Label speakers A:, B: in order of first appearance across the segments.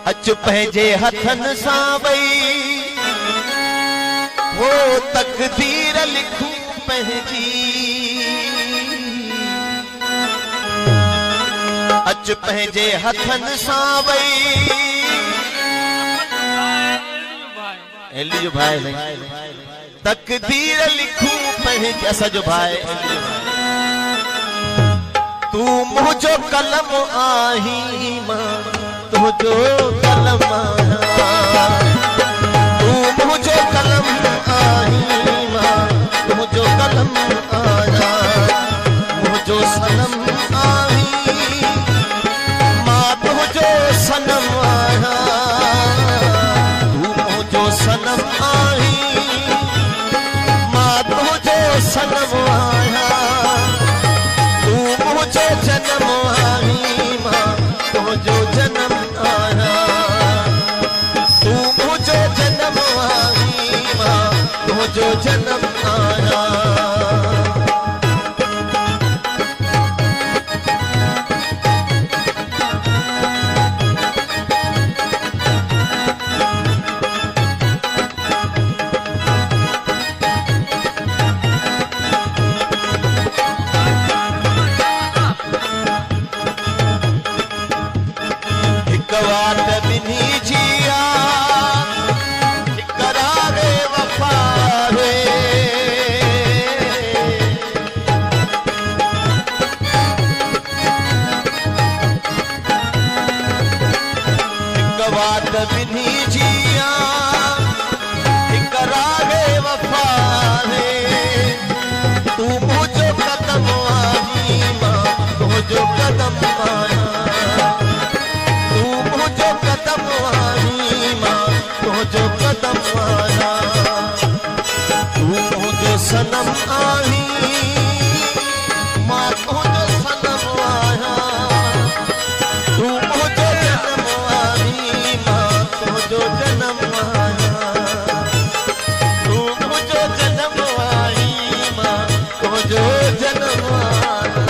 A: अच पंहिंजे हथनि सां वई हो तकदीर लिखूं पंहिंजी। अच पंहिंजे हथनि सां वई एली जो भाई तकदीर लिखूं पंहिंजी असांजो भाई। तू मुझो कलम आही मां तुझो कलम आहियां। तू मुझो कलम आही मां तुझो कलम आहियां। मुझो सनम आही मां तुझो सनम आहियां। तू मुझो सनम आही मां तुझो सनम आहियां। मुझो जन्म आही मां तुझो जन्म आहियां। तू मुझो जन्म आही मां तुझो जन्म आहियां। वाट बिनी जिया करारे वफा रे। वाट बिनी जिया करारे वफा रे। तू मुझो कदम आही मां तुझो कदम आहियां। मुझो कदम आही मां तुझो कदम आहियां। तू मुझो सनम आही मां तुझो सनम आहियां। तू मुझो जन्म आही मां तुझो जन्म आहियां। तू मुझो जन्म आही मां तुझो जन्म आहियां।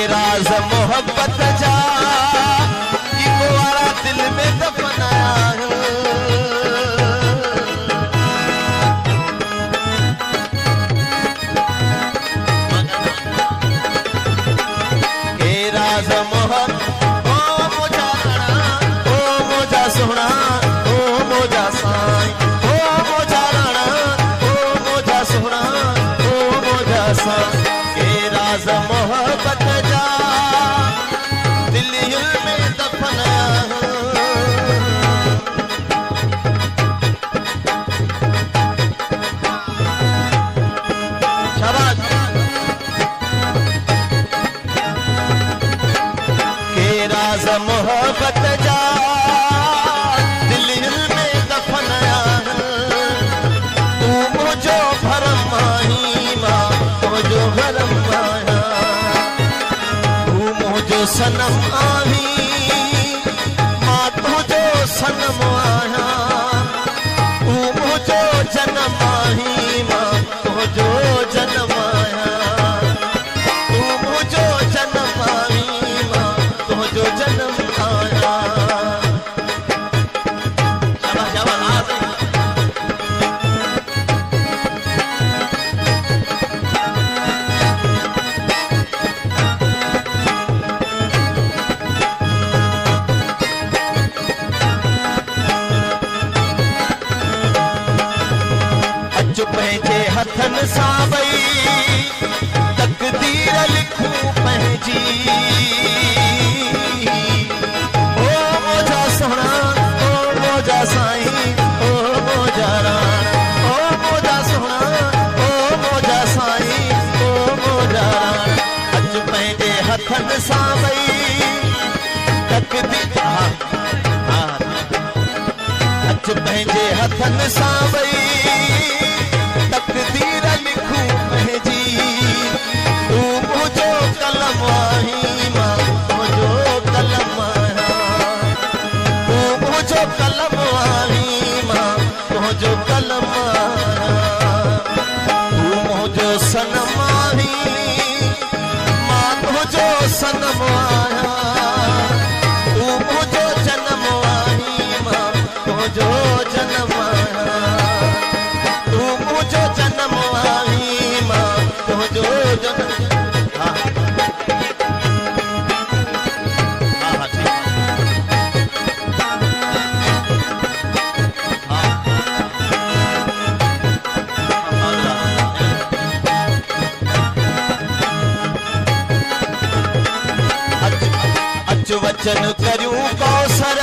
A: राज मोहब्बत जा इको वारा दिल में दफनाया। के राज मोहब्बत ओ मोजा राणा ओ मोजा सोहना ओ मोजा साईं ओ मोजा राणा ओ मोजा सोहना ओ मोजा साईं। के राज मोहब्बत मोहब्बत जा दिल में दफनाया। तू मुझो भरम आही मां तुझो भरम आहियां। तू मुझो सनम आही मां तुझो सनम आहियां। तू मुझो जन्म आही मां तुझो जन्म आहियां। तू मुझो जन्म आही मां तुझो जन्म पंहिंजे हथनि सां वई तकदीर लिखूं पंहिंजी। ओ मोजा सोहना ओ मोजा साईं ओ मोजा राणा ओ मोजा सोहना ओ मोजा साईं ओ मोजा राणा। अच पंहिंजे हथनि सां वई तकदीर हथन सावई तकदीर लिखूं पंहिंजी तू मुझो कलम आही मां मुझो कलम आहियां तू मुझो कलम आही मां मुझो कलम आहियां तू मुझो सनम आही मां मुझो सनम आहियां तू मुझो जन्म आही मां मुझो जन्म आहियां तू मुझो जन्म आही मां मुझो जन्म हाँ हाँ ठीक अचु वचन करूं कौसर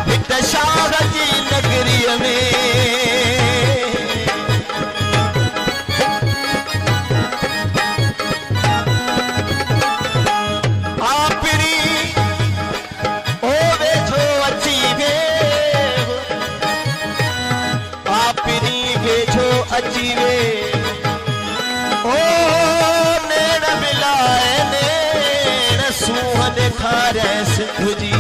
A: हित शाह जी नगरीअ में आपरी ओ वेझो अची वे आपरी वेझो अची वे ओ नेण मिलाए नेण सूह ॾेखारे सिंध जी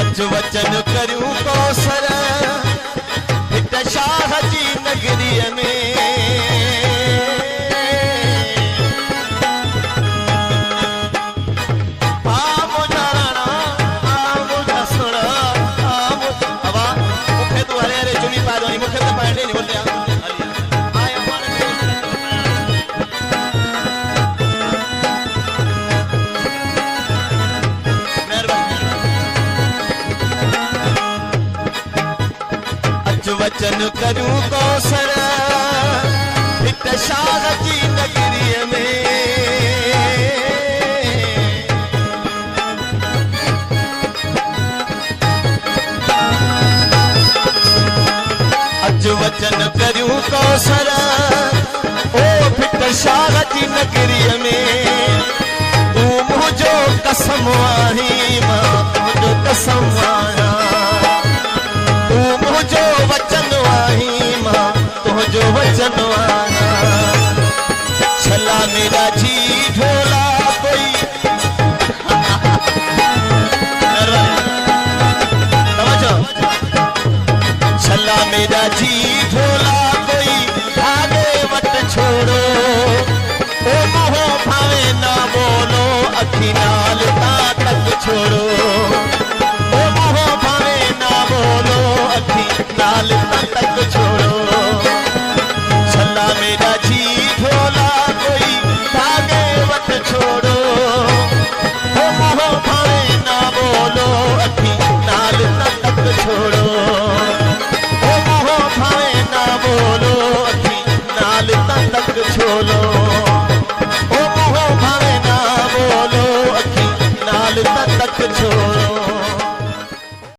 A: अच वचन करूं कौसर हित शाह जी नगरीअ में आ मुंहिंजा राणा आ मुंहिंजा सुण आ हवा मूंखे तूं हरे हरे चुनी पाए वञी मूंखे त पाइण ॾे नी बोलिया वचन करूं कौसर हित शाह जी नगरीअ में अच वचन करूं कौसर ओ हित शाह जी नगरीअ में तू मुझो कसम आही मां मुझो कसम आहियां तू मुझो वचन आही मां तुझो वचन आहियां छला मेरा जी ढोला कोई छला मेरा जी ढोला कोई भागे वट छोड़ो ओ मोह भावे ना बोलो अखी नाल ता तक छोड़ो